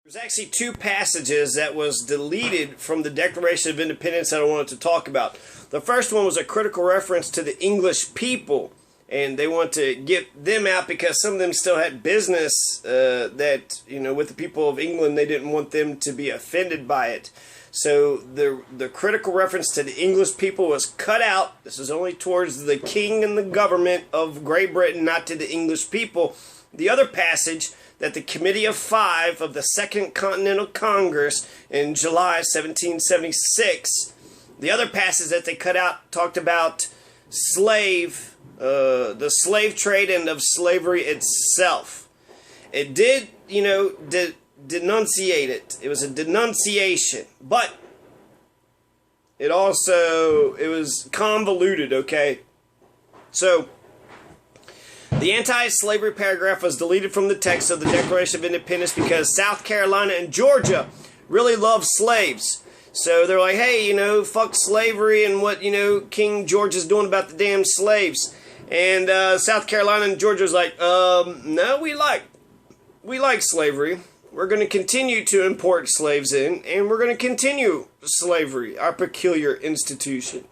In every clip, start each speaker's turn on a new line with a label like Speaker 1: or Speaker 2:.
Speaker 1: There's actually two passages that was deleted from the Declaration of Independence that I wanted to talk about. The first one was a critical reference to the English people, and they want to get them out because some of them still had business that, with the people of England. They didn't want them to be offended by it. So the critical reference to the English people was cut out. This is only towards the king and the government of Great Britain, not to the English people. The other passage that the Committee of Five of the Second Continental Congress in July 1776, the other passage that they cut out talked about the slave trade and of slavery itself. It did, denunciate it. It was a denunciation, but it was convoluted, okay? So, the anti-slavery paragraph was deleted from the text of the Declaration of Independence because South Carolina and Georgia really love slaves. So they're like, hey, fuck slavery and what, King George is doing about the damn slaves. And South Carolina and Georgia was like, no, we like slavery. We're going to continue to import slaves in, and we're going to continue slavery, our peculiar institution.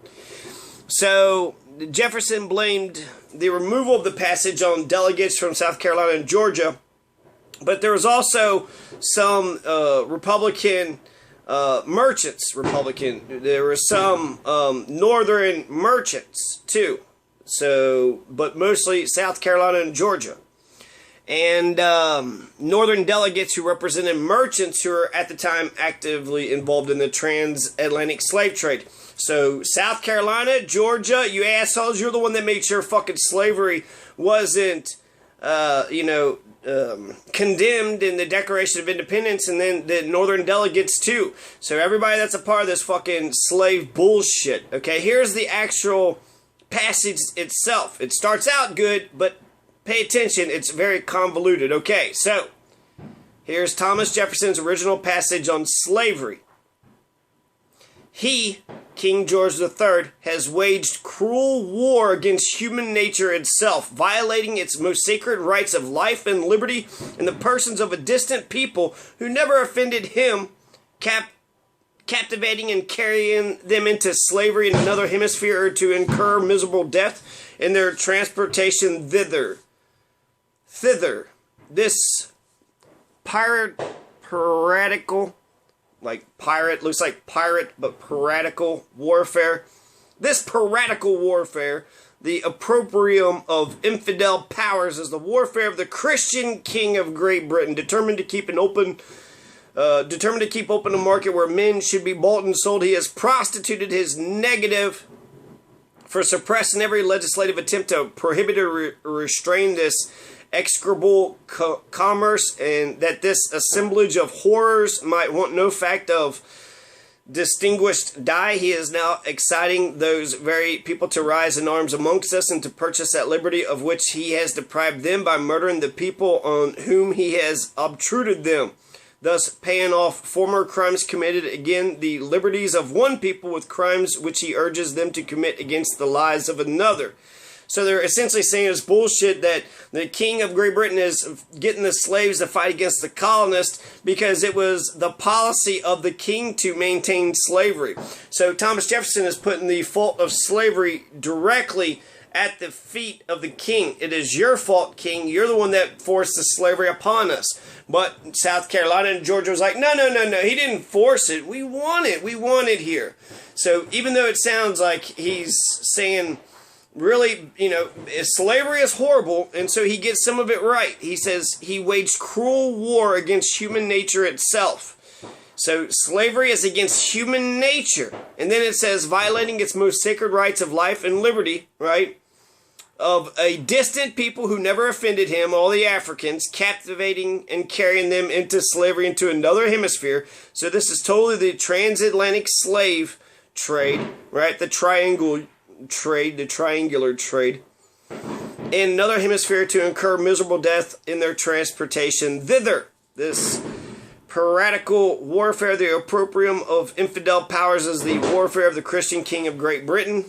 Speaker 1: So Jefferson blamed the removal of the passage on delegates from South Carolina and Georgia, but there was also some Republican merchants. There were some northern merchants too. So, but mostly South Carolina and Georgia. And northern delegates who represented merchants who were at the time actively involved in the transatlantic slave trade. So South Carolina, Georgia, you assholes, you're the one that made sure fucking slavery wasn't, condemned in the Declaration of Independence, and then the northern delegates too. So everybody that's a part of this fucking slave bullshit. Okay, here's the actual passage itself. It starts out good, but pay attention, it's very convoluted. Okay, so here's Thomas Jefferson's original passage on slavery. He, King George III, has waged cruel war against human nature itself, violating its most sacred rights of life and liberty in the persons of a distant people who never offended him, captivating and carrying them into slavery in another hemisphere or to incur miserable death in their transportation thither. This piratical, like pirate, looks like pirate, but piratical warfare. This piratical warfare, the opprobrium of infidel powers, is the warfare of the Christian king of Great Britain, determined to keep open a market where men should be bought and sold. He has prostituted his negative for suppressing every legislative attempt to prohibit or restrain this execrable commerce, and that this assemblage of horrors might want no fact of distinguished die. He is now exciting those very people to rise in arms amongst us and to purchase that liberty of which he has deprived them by murdering the people on whom he has obtruded them, thus paying off former crimes committed against the liberties of one people with crimes which he urges them to commit against the lives of another. So they're essentially saying it's bullshit that the king of Great Britain is getting the slaves to fight against the colonists because it was the policy of the king to maintain slavery. So Thomas Jefferson is putting the fault of slavery directly at the feet of the king. It is your fault, king. You're the one that forced the slavery upon us. But South Carolina and Georgia was like, no. He didn't force it. We want it. We want it here. So even though it sounds like he's saying, really, slavery is horrible, and so he gets some of it right. He says he waged cruel war against human nature itself. So slavery is against human nature. And then it says violating its most sacred rights of life and liberty, right? Of a distant people who never offended him, all the Africans, captivating and carrying them into slavery into another hemisphere. So this is totally the transatlantic slave trade, right? The triangular trade. In another hemisphere to incur miserable death in their transportation thither. This piratical warfare, the opprobrium of infidel powers, is the warfare of the Christian king of Great Britain.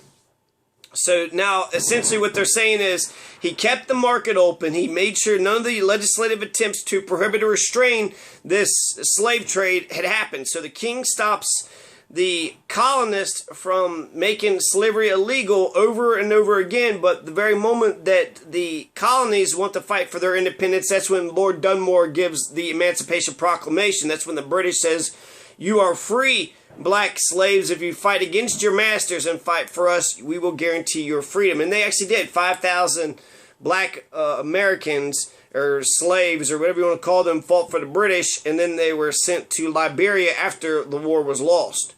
Speaker 1: So now, essentially what they're saying is he kept the market open. He made sure none of the legislative attempts to prohibit or restrain this slave trade had happened. So the king stops the colonists from making slavery illegal over and over again. But the very moment that the colonies want to fight for their independence, that's when Lord Dunmore gives the Emancipation Proclamation. That's when the British says, "You are free, black slaves. If you fight against your masters and fight for us, we will guarantee your freedom." And they actually did. 5,000 black Americans, or slaves, or whatever you want to call them, fought for the British, and then they were sent to Liberia after the war was lost.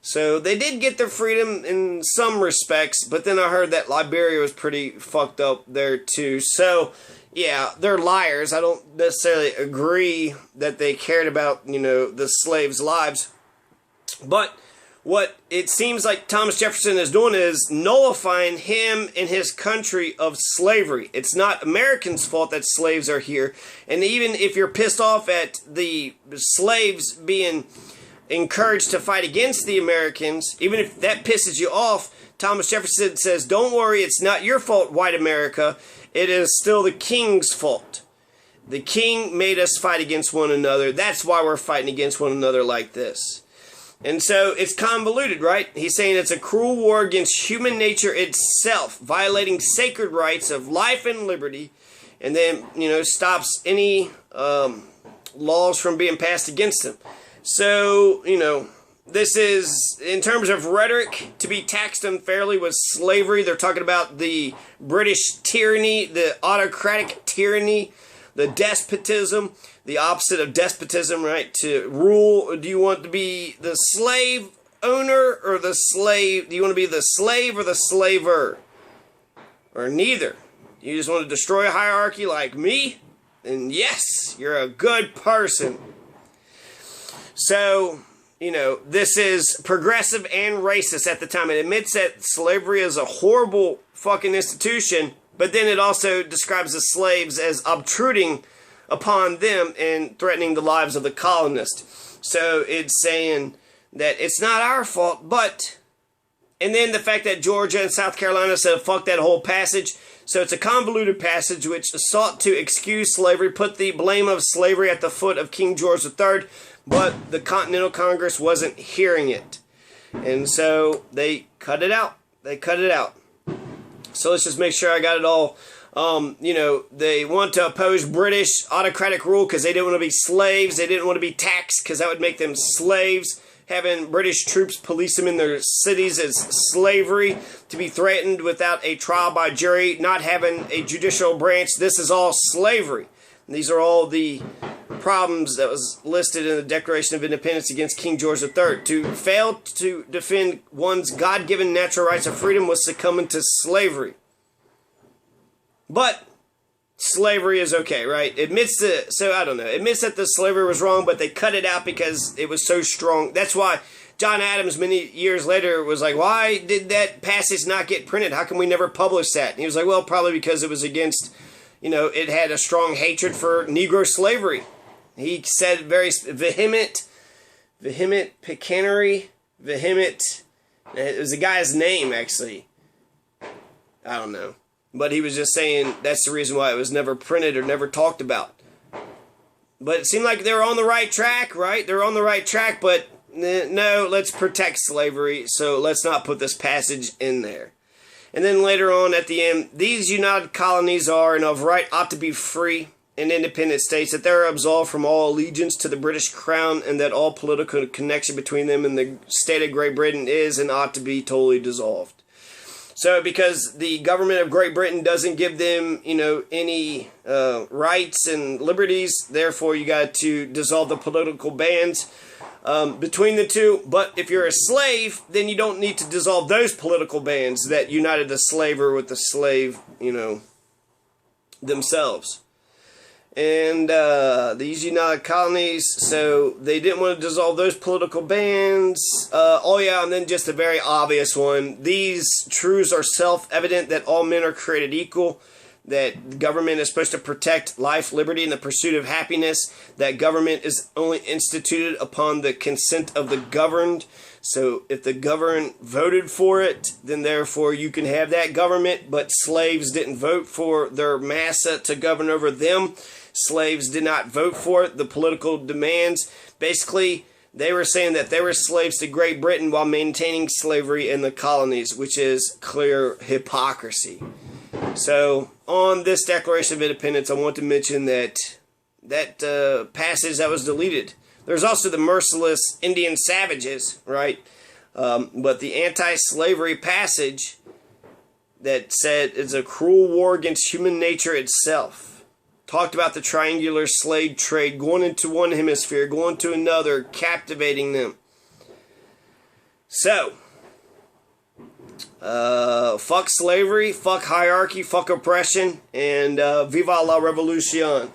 Speaker 1: So they did get their freedom in some respects, but then I heard that Liberia was pretty fucked up there too. So yeah, they're liars. I don't necessarily agree that they cared about, the slaves' lives. But what it seems like Thomas Jefferson is doing is nullifying him and his country of slavery. It's not Americans' fault that slaves are here. And even if you're pissed off at the slaves being encouraged to fight against the Americans, even if that pisses you off, Thomas Jefferson says, don't worry, it's not your fault, white America. It is still the king's fault. The king made us fight against one another. That's why we're fighting against one another like this. And so it's convoluted, right? He's saying it's a cruel war against human nature itself, violating sacred rights of life and liberty, and then, stops any laws from being passed against them. So, this is, in terms of rhetoric, to be taxed unfairly with slavery. They're talking about the British tyranny, the autocratic tyranny, the despotism, the opposite of despotism, right? To rule, do you want to be the slave owner or the slave? Do you want to be the slave or the slaver? Or neither? You just want to destroy a hierarchy like me? And yes, you're a good person. So, this is progressive and racist at the time. It admits that slavery is a horrible fucking institution, but then it also describes the slaves as obtruding upon them and threatening the lives of the colonists. So it's saying that it's not our fault, but... And then the fact that Georgia and South Carolina said, fuck that whole passage. So it's a convoluted passage which sought to excuse slavery, put the blame of slavery at the foot of King George III, but the Continental Congress wasn't hearing it. And so they cut it out. So let's just make sure I got it all. They want to oppose British autocratic rule because they didn't want to be slaves. They didn't want to be taxed because that would make them slaves. Having British troops police them in their cities as slavery. To be threatened without a trial by jury. Not having a judicial branch. This is all slavery. And these are all the problems that was listed in the Declaration of Independence against King George III. To fail to defend one's God-given natural rights of freedom was succumbing to slavery. But slavery is okay, right? Admits that the slavery was wrong, but they cut it out because it was so strong. That's why John Adams, many years later, was like, why did that passage not get printed? How come we never published that? And he was like, well, probably because it was against, it had a strong hatred for Negro slavery. He said very vehement picanery, it was the guy's name, actually. I don't know. But he was just saying that's the reason why it was never printed or never talked about. But it seemed like they were on the right track, right? They're on the right track, but no, let's protect slavery, so let's not put this passage in there. And then later on at the end, these united colonies are and of right ought to be free and independent states, that they are absolved from all allegiance to the British crown, and that all political connection between them and the state of Great Britain is and ought to be totally dissolved. So because the government of Great Britain doesn't give them, any rights and liberties, therefore you got to dissolve the political bands between the two. But if you're a slave, then you don't need to dissolve those political bands that united the slaver with the slave, themselves. And these united colonies, so they didn't want to dissolve those political bands. And then just a very obvious one. These truths are self-evident that all men are created equal, that government is supposed to protect life, liberty, and the pursuit of happiness, that government is only instituted upon the consent of the governed. So if the governed voted for it, then therefore you can have that government, but slaves didn't vote for their massa to govern over them. Slaves did not vote for it, the political demands. Basically, they were saying that they were slaves to Great Britain while maintaining slavery in the colonies, which is clear hypocrisy. So, on this Declaration of Independence, I want to mention that passage that was deleted. There's also the merciless Indian savages, right? But the anti-slavery passage that said it's a cruel war against human nature itself. Talked about the triangular slave trade, going into one hemisphere, going to another, captivating them. So, fuck slavery, fuck hierarchy, fuck oppression, and viva la revolution.